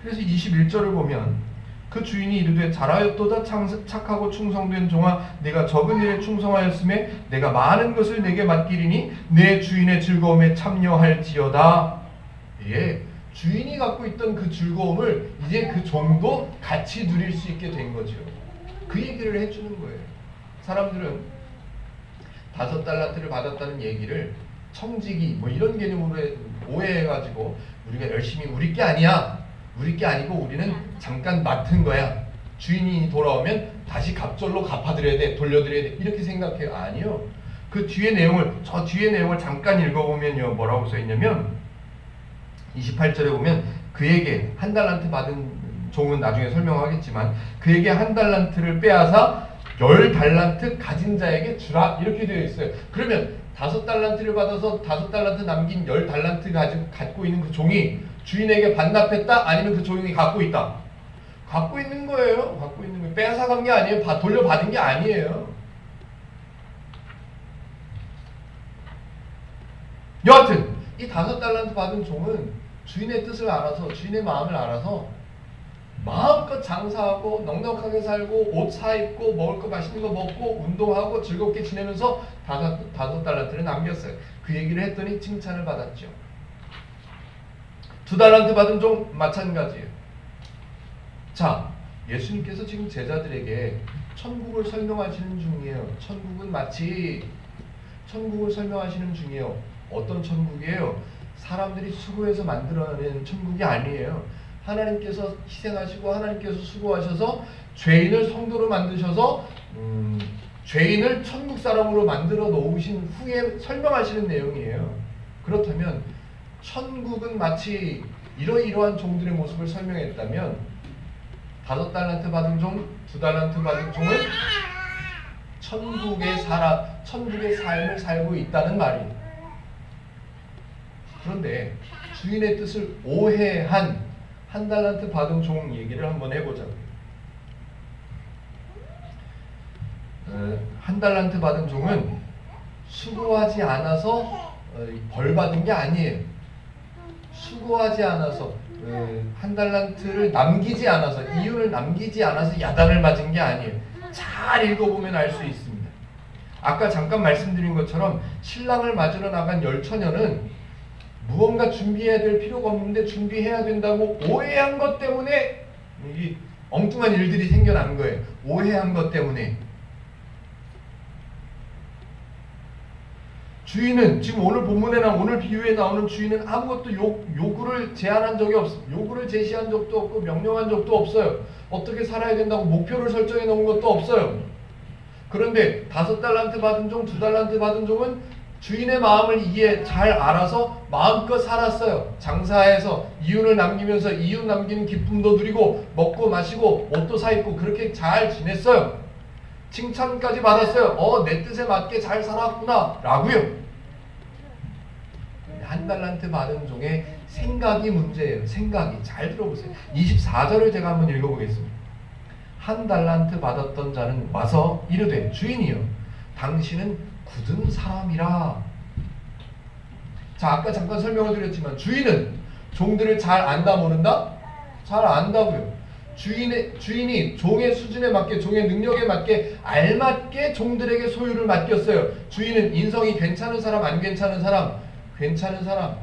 그래서 21절을 보면 그 주인이 이르되 잘하였도다 착하고 충성된 종아 내가 적은 일에 충성하였음에 내가 많은 것을 내게 맡기리니 내 주인의 즐거움에 참여할지어다. 예, 주인이 갖고 있던 그 즐거움을 이제 그 종도 같이 누릴 수 있게 된 거죠. 그 얘기를 해주는 거예요. 사람들은 5달란트를 받았다는 얘기를 청지기 뭐 이런 개념으로 오해해가지고 우리가 열심히 우리 게 아니야. 우리 게 아니고 우리는 잠깐 맡은 거야. 주인이 돌아오면 다시 갑절로 갚아드려야 돼. 돌려드려야 돼. 이렇게 생각해요. 아니요. 저 뒤에 내용을 잠깐 읽어보면요. 뭐라고 써있냐면 28절에 보면 그에게 1달란트 받은 종은 나중에 설명하겠지만 그에게 1달란트를 빼앗아 10달란트 가진 자에게 주라 이렇게 되어 있어요. 그러면 5달란트를 받아서 5달란트 남긴 10달란트 갖고 있는 그 종이 주인에게 반납했다? 아니면 그 종이 갖고 있다? 갖고 있는 거예요. 갖고 있는 거예요. 빼앗아간 게 아니에요. 돌려받은 게 아니에요. 여하튼 이 5달란트 받은 종은 주인의 뜻을 알아서, 주인의 마음을 알아서 마음껏 장사하고 넉넉하게 살고 옷 사입고 먹을 거 맛있는 거 먹고 운동하고 즐겁게 지내면서 5달란트를 남겼어요. 그 얘기를 했더니 칭찬을 받았죠. 2달란트 받은 종 마찬가지예요. 자, 예수님께서 지금 제자들에게 천국을 설명하시는 중이에요. 천국은 마치 천국을 설명하시는 중이에요. 어떤 천국이에요? 사람들이 수고해서 만들어낸 천국이 아니에요. 하나님께서 희생하시고 하나님께서 수고하셔서 죄인을 성도로 만드셔서 죄인을 천국 사람으로 만들어 놓으신 후에 설명하시는 내용이에요. 그렇다면 천국은 마치 이러이러한 종들의 모습을 설명했다면 5달란트 받은 종, 2달란트 받은 종은 천국의 삶을 살고 있다는 말이에요. 그런데 주인의 뜻을 오해한 1달란트 받은 종 얘기를 한번 해보자고요. 1달란트 받은 종은 수고하지 않아서 벌 받은 게 아니에요. 수고하지 않아서 1달란트를 남기지 않아서, 이윤을 남기지 않아서 야단을 맞은 게 아니에요. 잘 읽어보면 알 수 있습니다. 아까 잠깐 말씀드린 것처럼 신랑을 맞으러 나간 열처녀는 무언가 준비해야 될 필요가 없는데 준비해야 된다고 오해한 것 때문에 이 엉뚱한 일들이 생겨난 거예요. 오해한 것 때문에. 주인은 지금 오늘 본문에나 오늘 비유에 나오는 주인은 아무것도 요구를 제한한 적이 없어요. 요구를 제시한 적도 없고 명령한 적도 없어요. 어떻게 살아야 된다고 목표를 설정해 놓은 것도 없어요. 그런데 5달란트 받은 종, 2달란트 받은 종은 주인의 마음을 잘 알아서 마음껏 살았어요. 장사해서 이윤을 남기면서 이윤 남기는 기쁨도 누리고 먹고 마시고 옷도 사입고 그렇게 잘 지냈어요. 칭찬까지 받았어요. 내 뜻에 맞게 잘 살았구나 라고요. 1달란트 받은 종의 생각이 문제예요. 생각이. 잘 들어보세요. 24절을 제가 한번 읽어보겠습니다. 1달란트 받았던 자는 와서 이르되 주인이여 당신은 굳은 사람이라. 자, 아까 잠깐 설명을 드렸지만 주인은 종들을 잘 안다 모른다? 잘 안다고요. 주인이 종의 수준에 맞게, 종의 능력에 맞게 알맞게 종들에게 소유를 맡겼어요. 주인은 인성이 괜찮은 사람, 안 괜찮은 사람, 괜찮은 사람,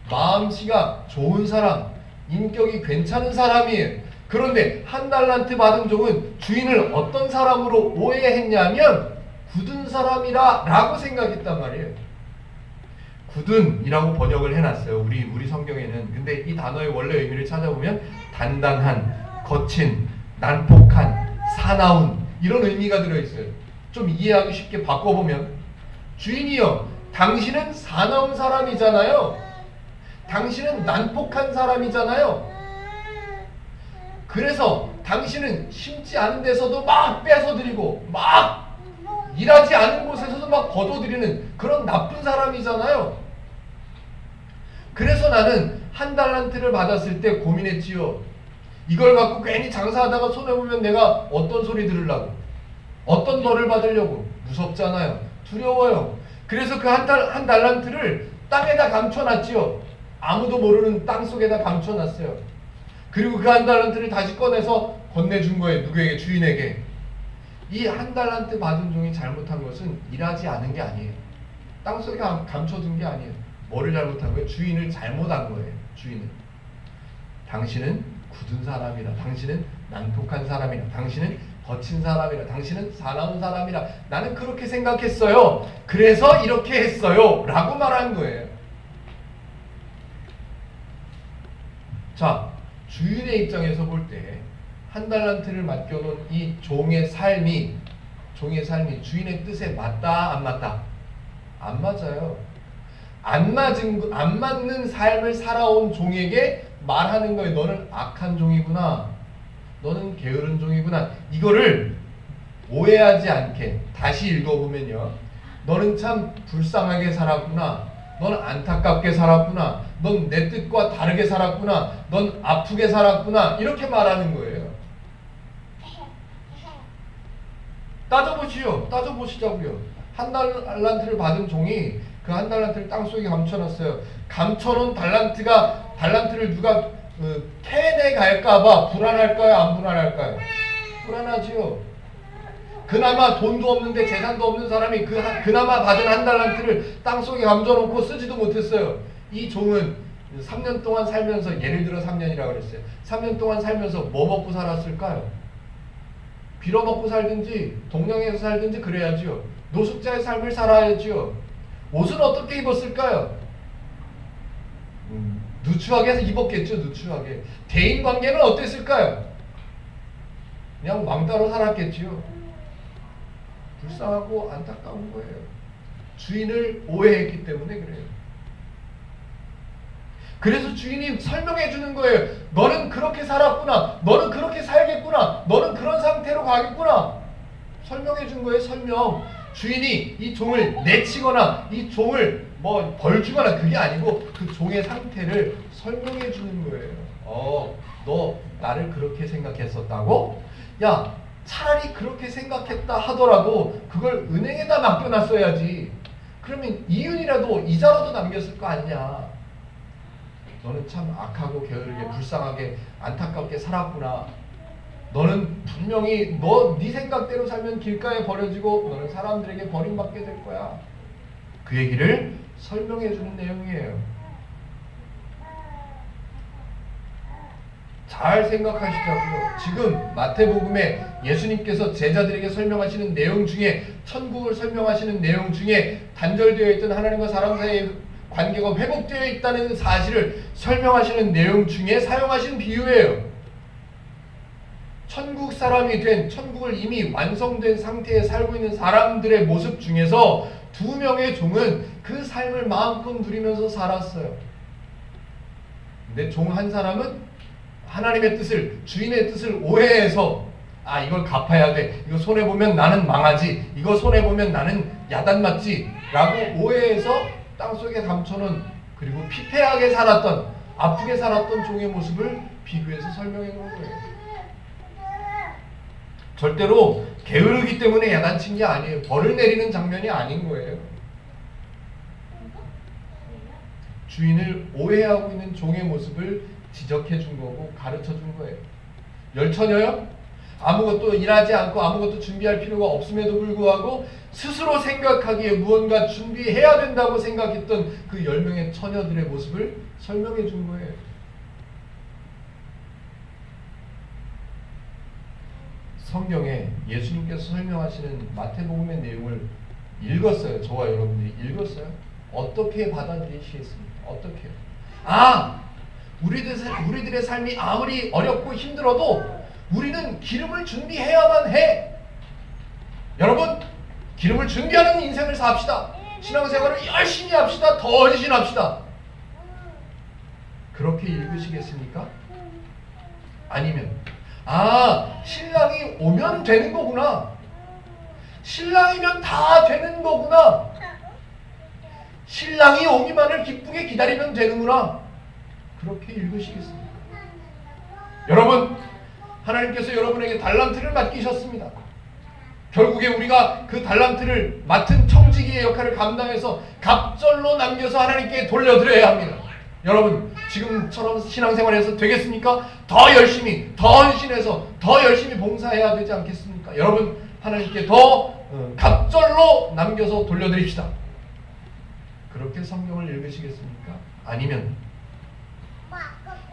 마음씨가 좋은 사람, 인격이 괜찮은 사람이에요. 그런데 1달란트 받은 종은 주인을 어떤 사람으로 오해했냐면 굳은 사람이라 라고 생각했단 말이에요. 굳은이라고 번역을 해놨어요. 우리 성경에는. 근데 이 단어의 원래 의미를 찾아보면 단단한, 거친, 난폭한, 사나운 이런 의미가 들어있어요. 좀 이해하기 쉽게 바꿔보면 주인이여 당신은 사나운 사람이잖아요. 당신은 난폭한 사람이잖아요. 그래서 당신은 심지 않은 데서도 막 뺏어들이고 막 일하지 않은 곳에서도 막 거둬들이는 그런 나쁜 사람이잖아요. 그래서 나는 1달란트를 받았을 때 고민했지요. 이걸 갖고 괜히 장사하다가 손해보면 내가 어떤 소리 들으려고, 어떤 벌을 받으려고. 무섭잖아요. 두려워요. 그래서 그 한 달란트를 땅에다 감춰놨지요. 아무도 모르는 땅 속에다 감춰놨어요. 그리고 그 1달란트를 다시 꺼내서 건네준 거예요. 누구에게? 주인에게. 이 1달란트 받은 종이 잘못한 것은 일하지 않은 게 아니에요. 땅속에 감춰둔 게 아니에요. 뭐를 잘못한 거예요? 주인을 잘못한 거예요. 주인은. 당신은 굳은 사람이라, 당신은 난폭한 사람이라, 당신은 거친 사람이라, 당신은 사나운 사람이라 나는 그렇게 생각했어요. 그래서 이렇게 했어요 라고 말한 거예요. 자, 주인의 입장에서 볼 때 1달란트를 맡겨놓은 이 종의 삶이 주인의 뜻에 맞다 안 맞다? 안 맞아요. 안 맞는 삶을 살아온 종에게 말하는 거예요. 너는 악한 종이구나. 너는 게으른 종이구나. 이거를 오해하지 않게 다시 읽어보면요. 너는 참 불쌍하게 살았구나. 넌 안타깝게 살았구나. 넌 내 뜻과 다르게 살았구나. 넌 아프게 살았구나. 이렇게 말하는 거예요. 따져보시오. 따져보시자고요. 한 달란트를 받은 종이 그 한 달란트를 땅속에 감춰놨어요. 감춰놓은 달란트를 누가 캐내 갈까봐 불안할까요? 안 불안할까요? 불안하지요. 그나마 돈도 없는데 재산도 없는 사람이 그나마 받은 한 달란트를 땅속에 감춰놓고 쓰지도 못했어요. 이 종은 3년 동안 살면서, 예를 들어 3년이라고 그랬어요. 3년 동안 살면서 뭐 먹고 살았을까요? 빌어먹고 살든지 동양에서 살든지 그래야지요. 노숙자의 삶을 살아야지요. 옷은 어떻게 입었을까요? 누추하게 해서 입었겠죠. 누추하게. 대인관계는 어땠을까요? 그냥 왕따로 살았겠지요. 불쌍하고 안타까운 거예요. 주인을 오해했기 때문에 그래요. 그래서 주인이 설명해 주는 거예요. 너는 그렇게 살았구나. 너는 그렇게 살겠구나. 너는 그런 상태로 가겠구나. 설명해 준 거예요. 설명. 주인이 이 종을 내치거나 이 종을 뭐 벌 주거나 그게 아니고 그 종의 상태를 설명해 주는 거예요. 너 나를 그렇게 생각했었다고? 야, 차라리 그렇게 생각했다 하더라도 그걸 은행에다 맡겨놨어야지. 그러면 이윤이라도 이자라도 남겼을 거 아니냐. 너는 참 악하고 게으르게 불쌍하게 안타깝게 살았구나. 너는 분명히 네 생각대로 살면 길가에 버려지고 너는 사람들에게 버림받게 될 거야. 그 얘기를 설명해 주는 내용이에요. 잘 생각하시자고요. 지금 마태복음에 예수님께서 제자들에게 설명하시는 내용 중에, 천국을 설명하시는 내용 중에 단절되어 있던 하나님과 사람 사이의 관계가 회복되어 있다는 사실을 설명하시는 내용 중에 사용하신 비유예요. 천국 사람이 된, 천국을 이미 완성된 상태에 살고 있는 사람들의 모습 중에서 2명의 종은 그 삶을 마음껏 누리면서 살았어요. 근데 종 한 사람은 하나님의 뜻을, 주인의 뜻을 오해해서 이걸 갚아야 돼. 이거 손해보면 나는 망하지. 이거 손해보면 나는 야단맞지. 라고 오해해서 땅속에 감춰놓은, 그리고 피폐하게 살았던, 아프게 살았던 종의 모습을 비교해서 설명해 놓은 거예요. 절대로 게으르기 때문에 야단친 게 아니에요. 벌을 내리는 장면이 아닌 거예요. 주인을 오해하고 있는 종의 모습을 지적해 준 거고 가르쳐 준 거예요. 열처녀요? 아무것도 일하지 않고 아무것도 준비할 필요가 없음에도 불구하고 스스로 생각하기에 무언가 준비해야 된다고 생각했던 그 10명의 처녀들의 모습을 설명해 준 거예요. 성경에 예수님께서 설명하시는 마태복음의 내용을 읽었어요. 저와 여러분들이 읽었어요. 어떻게 받아들이시겠습니까? 어떻게요? 우리들의 삶이 아무리 어렵고 힘들어도 우리는 기름을 준비해야만 해. 여러분, 기름을 준비하는 인생을 삽시다. 신앙생활을 열심히 합시다. 더 헌신합시다. 그렇게 읽으시겠습니까? 아니면 신랑이 오면 되는 거구나. 신랑이면 다 되는 거구나. 신랑이 오기만을 기쁘게 기다리면 되는구나. 그렇게 읽으시겠습니까? 여러분, 하나님께서 여러분에게 달란트를 맡기셨습니다. 결국에 우리가 그 달란트를 맡은 청지기의 역할을 감당해서 갑절로 남겨서 하나님께 돌려드려야 합니다. 여러분, 지금처럼 신앙생활에서 되겠습니까? 더 열심히, 더 헌신해서 더 열심히 봉사해야 되지 않겠습니까? 여러분, 하나님께 더 갑절로 남겨서 돌려드립시다. 그렇게 성경을 읽으시겠습니까? 아니면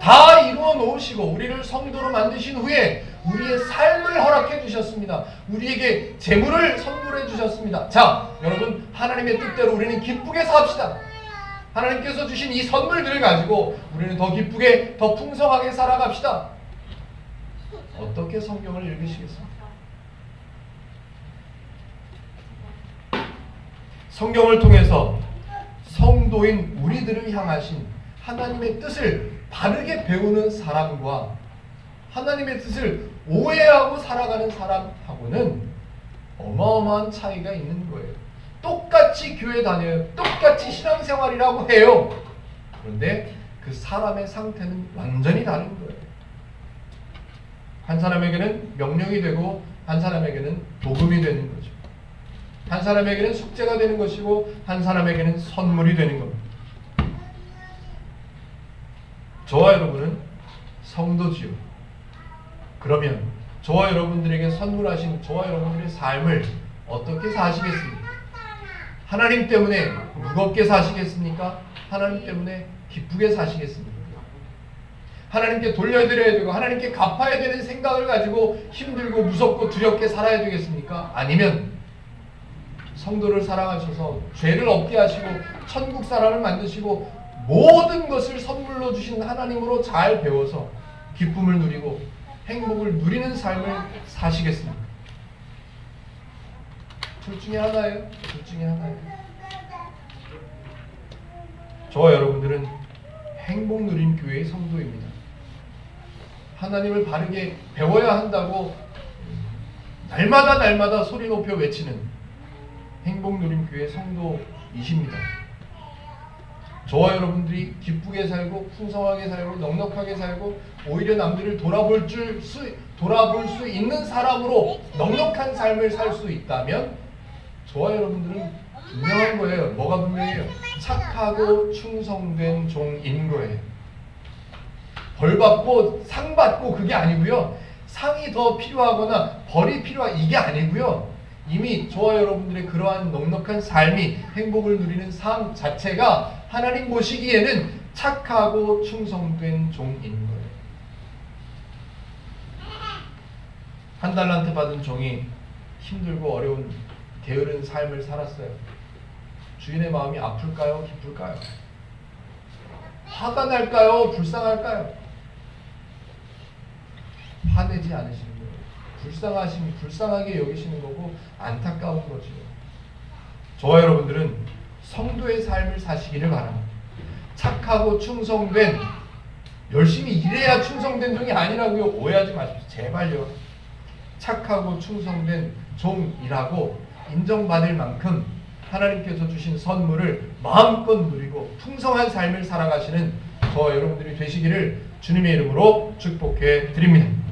다 이루어 놓으시고 우리를 성도로 만드신 후에 우리의 삶을 허락해 주셨습니다. 우리에게 재물을 선물해 주셨습니다. 자, 여러분, 하나님의 뜻대로 우리는 기쁘게 삽시다. 하나님께서 주신 이 선물들을 가지고 우리는 더 기쁘게, 더 풍성하게 살아갑시다. 어떻게 성경을 읽으시겠습니까? 성경을 통해서 성도인 우리들을 향하신 하나님의 뜻을 바르게 배우는 사람과 하나님의 뜻을 오해하고 살아가는 사람하고는 어마어마한 차이가 있는 거예요. 똑같이 교회 다녀요. 똑같이 신앙생활이라고 해요. 그런데 그 사람의 상태는 완전히 다른 거예요. 한 사람에게는 명령이 되고 한 사람에게는 도금이 되는 거죠. 한 사람에게는 숙제가 되는 것이고 한 사람에게는 선물이 되는 겁니다. 저와 여러분은 성도지요. 그러면 저와 여러분들에게 선물하신 저와 여러분들의 삶을 어떻게 사시겠습니까? 하나님 때문에 무겁게 사시겠습니까? 하나님 때문에 기쁘게 사시겠습니까? 하나님께 돌려드려야 되고 하나님께 갚아야 되는 생각을 가지고 힘들고 무섭고 두렵게 살아야 되겠습니까? 아니면 성도를 사랑하셔서 죄를 없게 하시고 천국 사람을 만드시고 모든 것을 선물로 주신 하나님으로 잘 배워서 기쁨을 누리고 행복을 누리는 삶을 사시겠습니까? 둘 중에 하나예요. 둘 중에 하나예요. 저와 여러분들은 행복 누린 교회의 성도입니다. 하나님을 바르게 배워야 한다고 날마다 소리 높여 외치는 행복 누린 교회 성도이십니다. 저와 여러분들이 기쁘게 살고 풍성하게 살고 넉넉하게 살고 오히려 남들을 돌아볼 수 있는 사람으로 넉넉한 삶을 살 수 있다면 저와 여러분들은 분명한 거예요. 뭐가 분명해요? 착하고 충성된 종인 거예요. 벌 받고 상 받고 그게 아니고요. 상이 더 필요하거나 벌이 필요한 이게 아니고요. 이미 저와 여러분들의 그러한 넉넉한 삶이 행복을 누리는 삶 자체가 하나님 보시기에는 착하고 충성된 종인 거예요. 한 달란트 받은 종이 힘들고 어려운 게으른 삶을 살았어요. 주인의 마음이 아플까요? 기쁠까요? 화가 날까요? 불쌍할까요? 화내지 않으시는 거예요. 불쌍하게 여기시는 거고 안타까운 거죠. 저와 여러분들은 성도의 삶을 사시기를 바랍니다. 착하고 충성된, 열심히 일해야 충성된 종이 아니라고요. 오해하지 마십시오. 제발요. 착하고 충성된 종이라고 인정받을 만큼 하나님께서 주신 선물을 마음껏 누리고 풍성한 삶을 살아가시는 저와 여러분들이 되시기를 주님의 이름으로 축복해 드립니다.